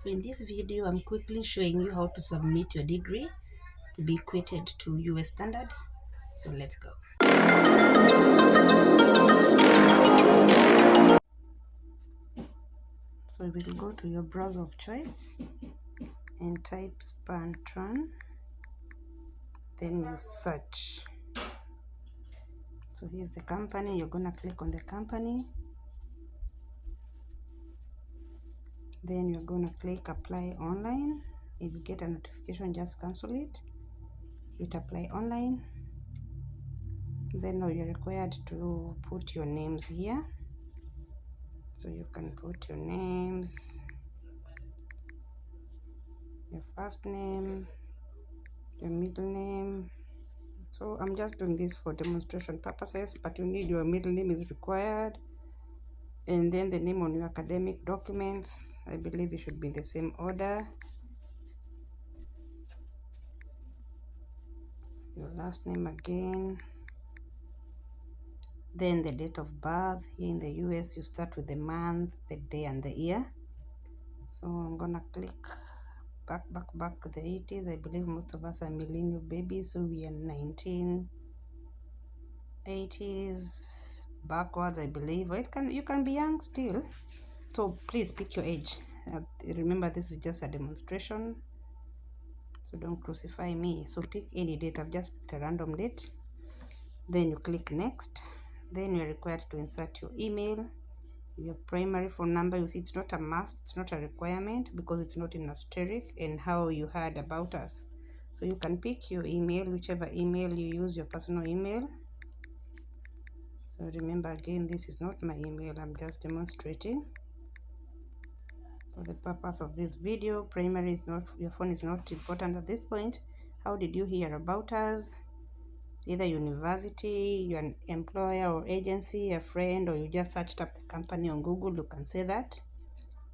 So in this video, I'm quickly showing you how to submit your degree to be equated to U.S. standards. So let's go. So we will go to your browser of choice and type Spantran, then you search. So here's the company. You're gonna click on the company, then you're gonna click apply online. If you get a notification, just cancel it, hit apply online. Then now you're required to put your names here. So you can put your names, your first name, your middle name. So I'm just doing this for demonstration purposes, but you need your middle name is required, and then the name on your academic documents. I believe it should be in the same order. Your last name again, then the date of birth. Here in the US, you start with the month, the day, and the year. So I'm gonna click back to the 80s. I believe most of us are millennial babies, so we are 1980s backwards, I believe. Or you can be young still, so please pick your age. Remember, this is just a demonstration, so don't crucify me. So pick any date. I've just picked a random date. Then you click next. Then you're required to insert your email, your primary phone number. You see, it's not a must, it's not a requirement because it's not in asterisk and how you heard about us. So you can pick your email, whichever email you use, your personal email. So remember, again, this is not my email, I'm just demonstrating for the purpose of this video. Primary is not, your phone is not important at this point. How did you hear about us? Either university, you're an employer or agency, a friend, or you just searched up the company on Google, you can say that.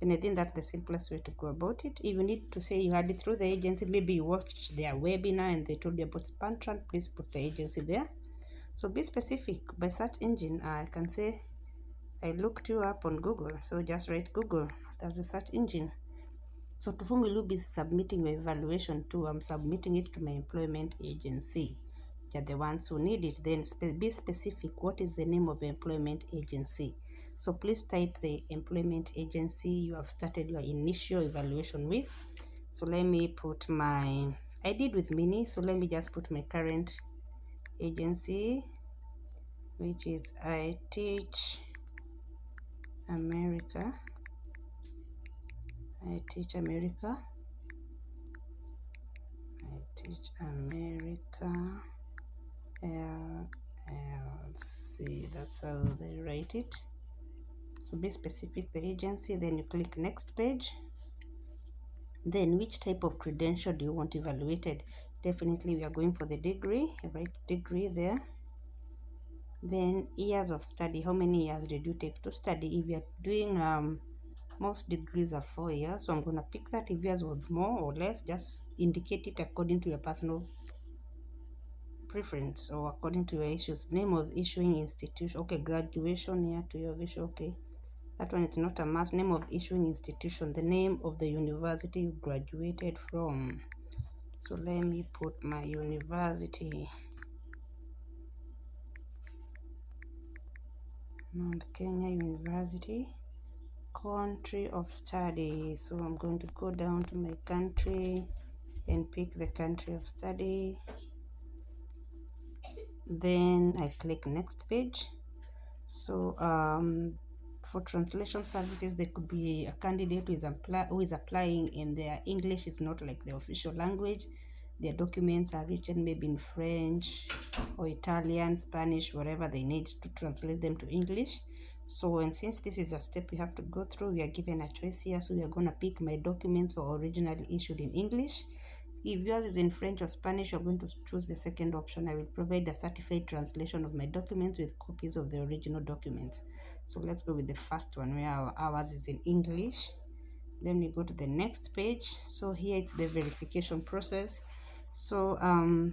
And I think that's the simplest way to go about it. If you need to say you had it through the agency, maybe you watched their webinar and they told you about Spantran, please put the agency there. So be specific. By search engine, I can say I looked you up on Google. So just write Google. That's the search engine. So to whom will you be submitting your evaluation to? I'm submitting it to my employment agency. They're the ones who need it. Then be specific. What is the name of the employment agency? So please type the employment agency you have started your initial evaluation with. So let me put I did with Mini, so let me just put my current agency, which is I Teach America. I Teach America. I Teach America LLC. That's how they write it. So be specific, the agency, then you click next page. Then which type of credential do you want evaluated? Definitely we are going for the degree. Write degree there. Then years of study. How many years did you take to study? If you are doing most degrees are 4 years, so I'm going to pick that. If yours was more or less, just indicate it according to your personal preference or according to your issues. Name of issuing institution. Okay, graduation year to your issue. Okay, that one is not a must. Name of issuing institution. The name of the university you graduated from. So let me put my university. Mount Kenya University. Country of study. So I'm going to go down to my country and pick the country of study. Then I click next page. So for translation services, there could be a candidate who is applying and their English is not like the official language. Their documents are written maybe in French or Italian, Spanish, whatever they need to translate them to English. So, and since this is a step we have to go through, we are given a choice here. So we are going to pick my documents are originally issued in English. If yours is in French or Spanish, you're going to choose the second option. I will provide a certified translation of my documents with copies of the original documents. So let's go with the first one where ours is in English. Then we go to the next page. So here it's the verification process. So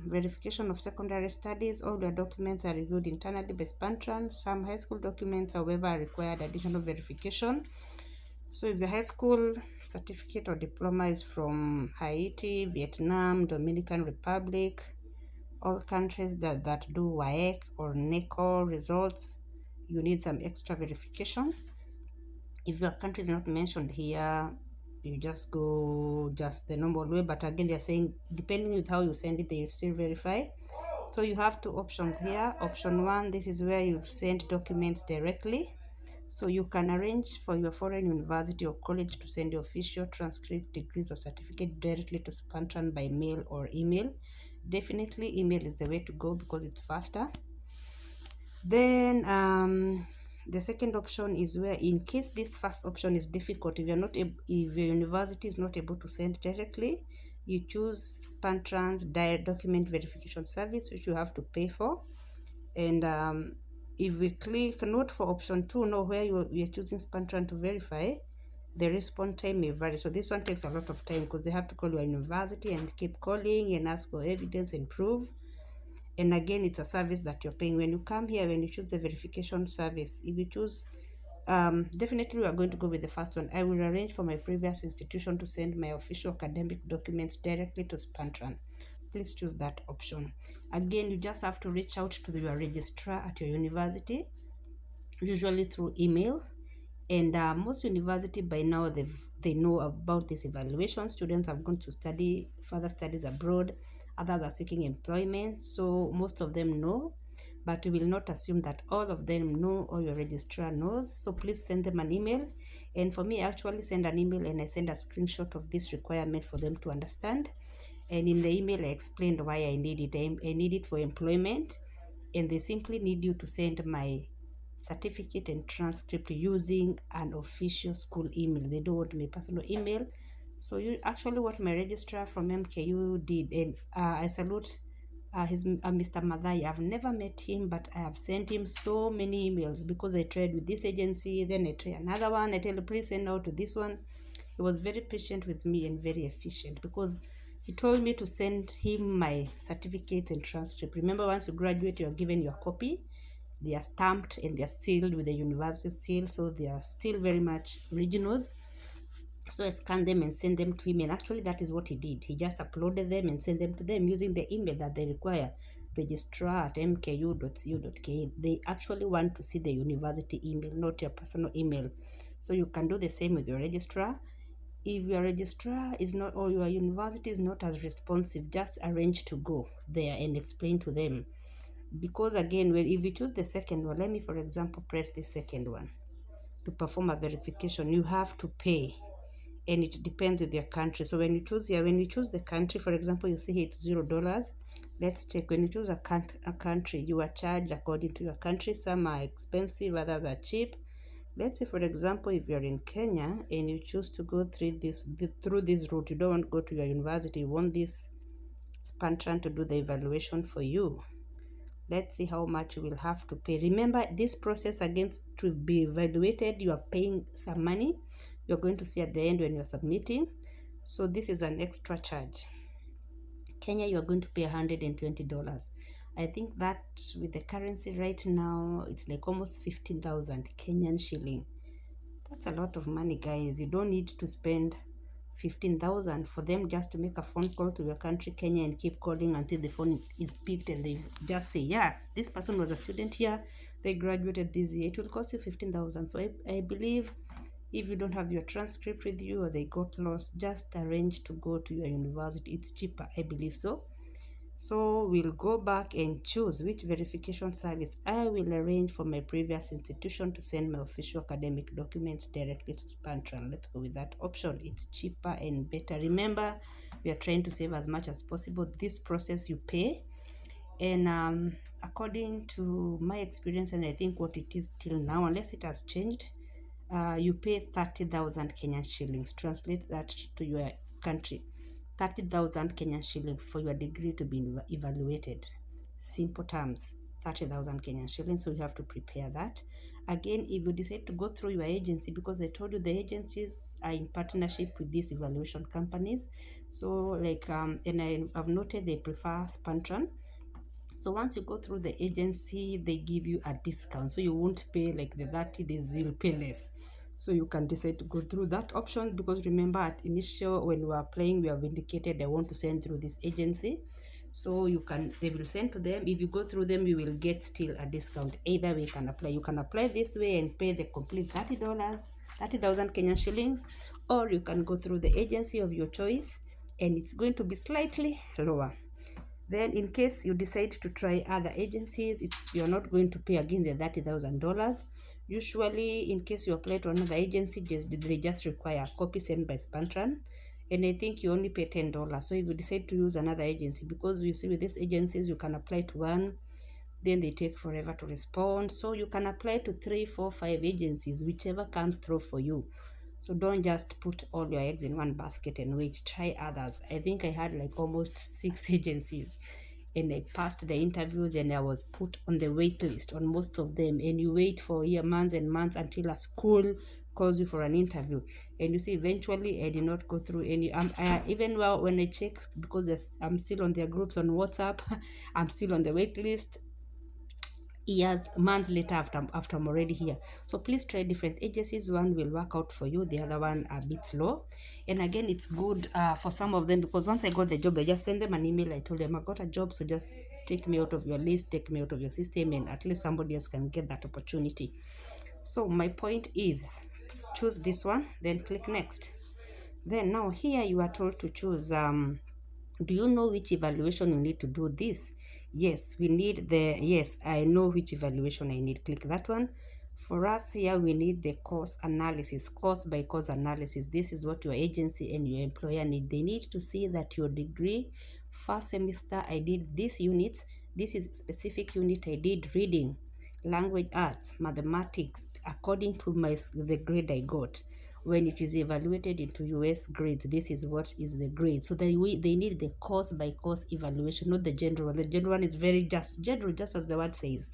verification of secondary studies. All your documents are reviewed internally by Spantran. Some high school documents, however, required additional verification. So if your high school certificate or diploma is from Haiti, Vietnam, Dominican Republic, all countries that do WAEC or NECO results, you need some extra verification. If your country is not mentioned here, you just go just the normal way. But again, they're saying depending with how you send it, they still verify. So you have two options here. Option one, this is where you send documents directly. So you can arrange for your foreign university or college to send your official transcript, degrees, or certificate directly to Spantran by mail or email. Definitely, email is the way to go because it's faster. Then the second option is where, in case this first option is difficult, if if your university is not able to send directly, you choose Spantran's direct document verification service, which you have to pay for. And if we click not for option 2, no, where we are choosing Spantran to verify, the response time may vary. So this one takes a lot of time because they have to call your university and keep calling and ask for evidence and proof. And again, it's a service that you're paying. When you come here, when you choose the verification service, if you choose, definitely we are going to go with the first one. I will arrange for my previous institution to send my official academic documents directly to Spantran. Please choose that option. Again, you just have to reach out to your registrar at your university, usually through email. And most university by now, they know about this evaluation. Students have gone to study further studies abroad, others are seeking employment, so most of them know. But we will not assume that all of them know or your registrar knows. So please send them an email. And for me, I actually send an email and I send a screenshot of this requirement for them to understand. And in the email, I explained why I need it. I need it for employment, and they simply need you to send my certificate and transcript using an official school email. They don't want my personal email. So you actually what my registrar from MKU did, and I salute Mr. Madai. I've never met him, but I have sent him so many emails because I tried with this agency, then I tried another one. I tell you, please send out to this one. He was very patient with me and very efficient because he told me to send him my certificate and transcript. Remember, once you graduate, you're given your copy. They are stamped and they're sealed with the university seal, so they are still very much originals. So I scanned them and sent them to him, and actually that is what he did. He just uploaded them and sent them to them using the email that they require, registrar at mku.cu.ke. They actually want to see the university email, not your personal email. So you can do the same with your registrar. If your registrar is not, or your university is not as responsive, just arrange to go there and explain to them. Because again, if you choose the second one, let me for example press the second one to perform a verification, you have to pay, and it depends with your country. So when you choose here, when you choose the country, for example, you see here it's $0. Let's take, when you choose a country, you are charged according to your country. Some are expensive, others are cheap. Let's say, for example, if you're in Kenya and you choose to go through this route, you don't want to go to your university, you want this Spantran to do the evaluation for you. Let's see how much you will have to pay. Remember, this process, again, to be evaluated, you are paying some money. You're going to see at the end when you're submitting. So this is an extra charge. Kenya, you are going to pay $120. I think that with the currency right now, it's like almost 15,000 Kenyan shilling. That's a lot of money, guys. You don't need to spend 15,000 for them just to make a phone call to your country, Kenya, and keep calling until the phone is picked and they just say, yeah, this person was a student here, they graduated this year. It will cost you 15,000. So I believe if you don't have your transcript with you or they got lost, just arrange to go to your university. It's cheaper, I believe so. So we'll go back and choose which verification service I will arrange for my previous institution to send my official academic documents directly to Spantran. Let's go with that option. It's cheaper and better. Remember, we are trying to save as much as possible. This process you pay, and according to my experience, and I think what it is till now, unless it has changed, you pay 30,000 Kenyan shillings. Translate that to your country. 30,000 Kenyan shillings for your degree to be evaluated. Simple terms, 30,000 Kenyan shillings. So you have to prepare that. Again, if you decide to go through your agency, because I told you the agencies are in partnership with these evaluation companies. So like, and I've noted they prefer Spantran. So once you go through the agency, they give you a discount. So you won't pay like the 30 days, you'll pay less. So you can decide to go through that option, because remember at initial when we are applying, we have indicated they want to send through this agency. So you can, they will send to them. If you go through them, you will get still a discount. Either way you can apply. You can apply this way and pay the complete $30, 30,000 Kenyan shillings, or you can go through the agency of your choice and it's going to be slightly lower. Then in case you decide to try other agencies, you're not going to pay again the $30,000. Usually, in case you apply to another agency, they just require a copy sent by Spantran, and I think you only pay $10. So if you decide to use another agency, because you see with these agencies, you can apply to one, then they take forever to respond. So you can apply to 3, 4, 5 agencies, whichever comes through for you. So don't just put all your eggs in one basket and wait. Try others. I think I had like almost 6 agencies, and I passed the interviews and I was put on the wait list on most of them. And you wait for months and months until a school calls you for an interview. And you see, eventually I did not go through any. Even well, when I check, because I'm still on their groups on WhatsApp, I'm still on the wait list years, months later, after I'm already here. So please try different agencies. One will work out for you, the other one a bit slow. And again, it's good for some of them, because once I got the job, I just sent them an email. I told them I got a job, so just take me out of your list, take me out of your system, and at least somebody else can get that opportunity. So my point is, choose this one, then click next. Then now here you are told to choose do you know which evaluation you need to do this? Yes, we need yes, I know which evaluation I need. Click that one. For us here, we need the course analysis, course by course analysis. This is what your agency and your employer need. They need to see that your degree, first semester, I did this unit. This is specific unit I did reading, language arts, mathematics, according to the grade I got. When it is evaluated into US grades, this is what is the grade. So they need the course by course evaluation, not the general one. The general one is very general, just as the word says.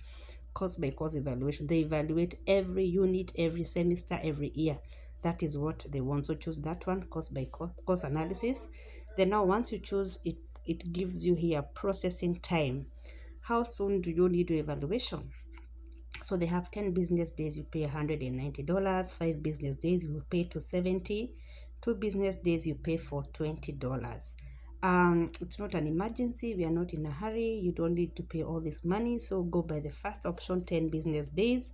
Course by course evaluation. They evaluate every unit, every semester, every year. That is what they want. So choose that one, course by course analysis. Then now once you choose it, it gives you here processing time. How soon do you need your evaluation? So they have 10 business days, you pay $190. 5 business days, you pay $270. 2 business days, you pay for $20. It's not an emergency. We are not in a hurry. You don't need to pay all this money. So go by the first option, 10 business days.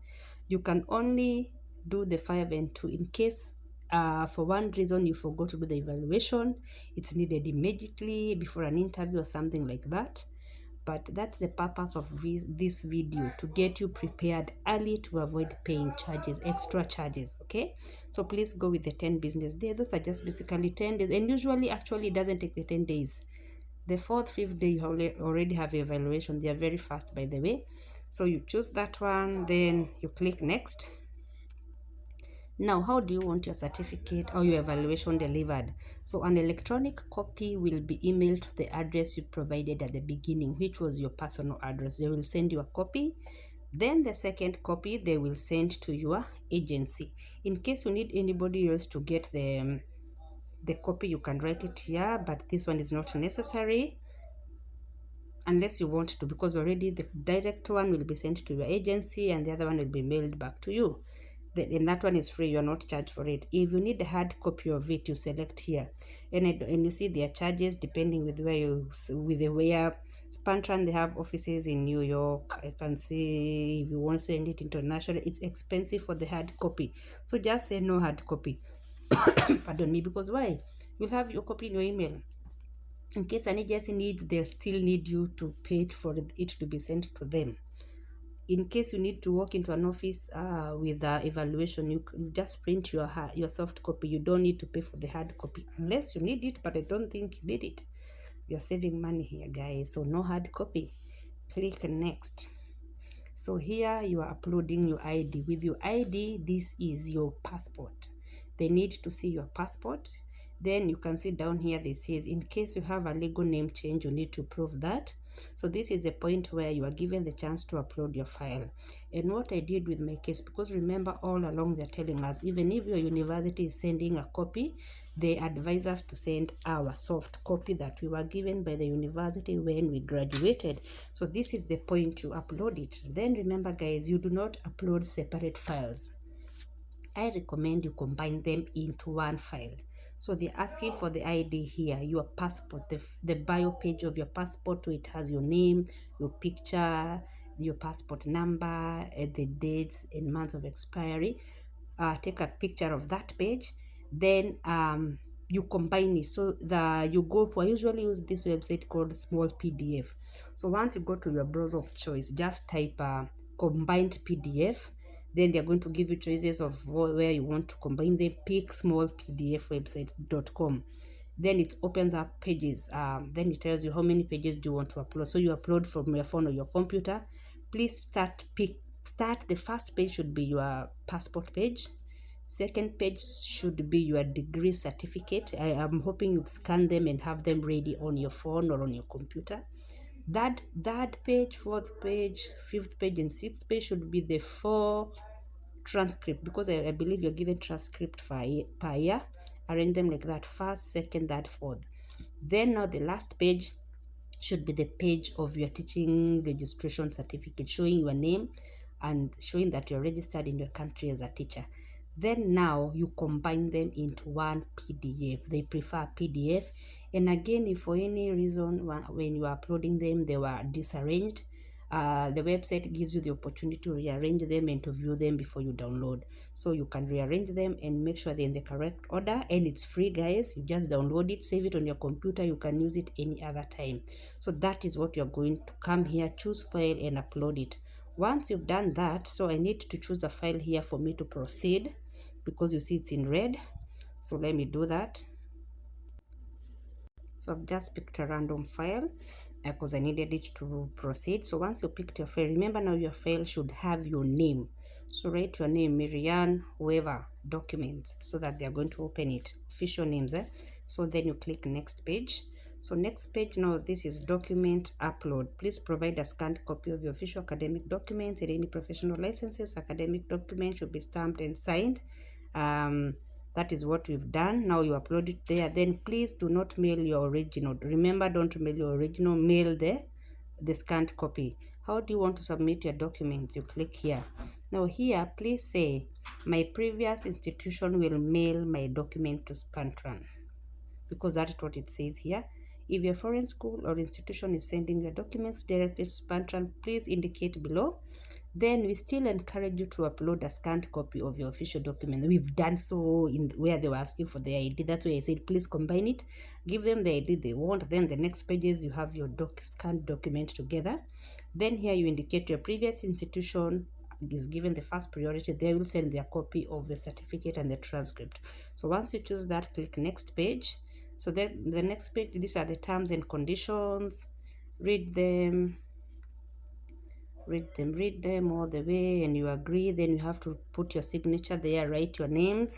You can only do the 5 and 2 in case for one reason you forgot to do the evaluation. It's needed immediately before an interview or something like that. But that's the purpose of this video, to get you prepared early to avoid paying extra charges. Okay, so please go with the 10 business days. Those are just basically 10 days, and usually actually it doesn't take the 10 days. The 4th, 5th day you already have evaluation. They are very fast, by the way. So you choose that one, then you click next. Now, how do you want your certificate or your evaluation delivered? So an electronic copy will be emailed to the address you provided at the beginning, which was your personal address. They will send you a copy. Then the second copy they will send to your agency. In case you need anybody else to get the copy, you can write it here, but this one is not necessary unless you want to, because already the direct one will be sent to your agency and the other one will be mailed back to you. And that one is free. You are not charged for it. If you need a hard copy of it, you select here, and you see their charges depending with where Spantran, they have offices in New York. I can see if you want to send it internationally, it's expensive for the hard copy. So just say no hard copy. Pardon me, because why? You'll have your copy in your email. In case an agency needs, they'll still need you to pay for it to be sent to them. In case you need to walk into an office with evaluation, you just print your soft copy. You don't need to pay for the hard copy unless you need it, but I don't think you need it. You're saving money here, guys. So no hard copy. Click next. So here you are uploading your ID. With your ID, this is your passport. They need to see your passport. Then you can see down here, this says, in case you have a legal name change, you need to prove that. So this is the point where you are given the chance to upload your file. And what I did with my case, because remember all along they're telling us, even if your university is sending a copy, they advise us to send our soft copy that we were given by the university when we graduated. So this is the point, you upload it. Then remember guys, you do not upload separate files. I recommend you combine them into one file. So they're asking for the ID here, your passport, the bio page of your passport, so it has your name, your picture, your passport number, the dates and months of expiry. Take a picture of that page, then you combine it. So you go for, I usually use this website called Small PDF. So once you go to your browser of choice, just type combined PDF. Then they're going to give you choices of where you want to combine them. Pick smallpdfwebsite.com. Then it opens up pages. Then it tells you how many pages do you want to upload. So you upload from your phone or your computer. Please start the first page should be your passport page. Second page should be your degree certificate. I am hoping you've scanned them and have them ready on your phone or on your computer. Third page, fourth page, fifth page, and sixth page should be the four transcript, because I believe you're given transcript per year. Arrange them like that: first, second, third, fourth. Then now the last page should be the page of your teaching registration certificate, showing your name and showing that you're registered in your country as a teacher. Then now you combine them into one PDF. They prefer PDF. And again, if for any reason when you are uploading them they were disarranged, the website gives you the opportunity to rearrange them and to view them before you download. So you can rearrange them and make sure they're in the correct order, and it's free, guys. You just download it, save it on your computer, you can use it any other time. So that is what you're going to come here, choose file and upload it. Once you've done that, so I need to choose a file here for me to proceed, because you see it's in red. So let me do that. So I've just picked a random file because I needed it to proceed. So once you picked your file, remember now your file should have your name. So write your name, Miriam, whoever, documents, so that they are going to open it. Official names, eh? So then you click next page. So next page, now this is document upload. Please provide a scanned copy of your official academic documents and any professional licenses. Academic documents should be stamped and signed. That is what we've done. Now you upload it there. Then please do not mail your original. Remember, don't mail your original, mail the scanned copy. How do you want to submit your documents? You click here. Now here, please say, my previous institution will mail my document to Spantran, because that is what it says here. If your foreign school or institution is sending your documents directly to Spantran, please indicate below. Then we still encourage you to upload a scanned copy of your official document. We've done so in where they were asking for the ID. That's why I said please combine it, give them the ID they want. Then the next pages you have your scanned document together. Then here you indicate your previous institution is given the first priority. They will send their copy of the certificate and the transcript. So once you choose that, click next page. So then the next page, these are the terms and conditions. Read them all the way, and you agree. Then you have to put your signature there, write your name,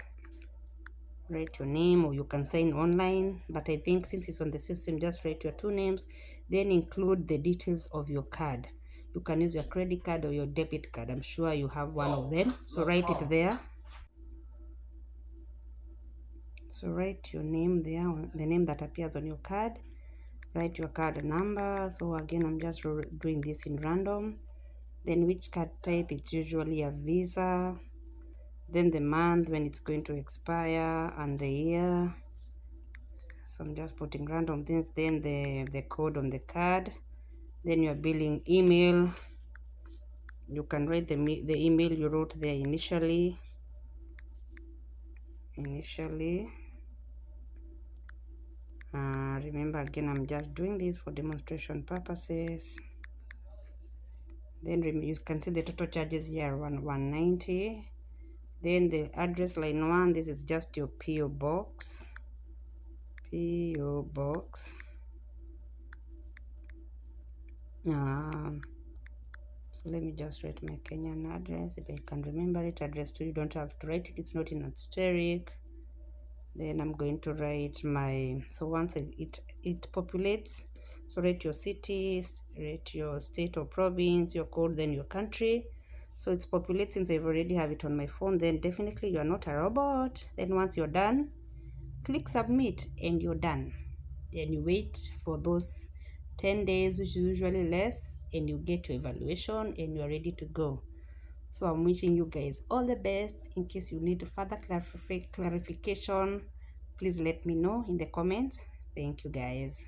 or you can sign online, but I think since it's on the system, just write your two names. Then include the details of your card. You can use your credit card or your debit card. I'm sure you have one of them, so write it there. So write your name there, the name that appears on your card. Write your card number. So again, I'm just doing this in random. Then which card type? It's usually a Visa. Then the month when it's going to expire and the year. So I'm just putting random things. Then the code on the card. Then your billing email. You can write the email you wrote there initially. Remember, again, I'm just doing this for demonstration purposes. Then you can see the total charges here, 190. Then the address line 1, this is just your PO box. So let me just write my Kenyan address if I can remember it. Address 2, you don't have to write it, it's not in asterisk. Then I'm going to write my, so once it populates, so write your city, write your state or province, your code, then your country. So it's populated. Since I've already have it on my phone, then definitely you are not a robot. Then once you're done, click submit and you're done. Then you wait for those 10 days, which is usually less, and you get your evaluation and you're ready to go. So I'm wishing you guys all the best. In case you need further clarification, please let me know in the comments. Thank you guys.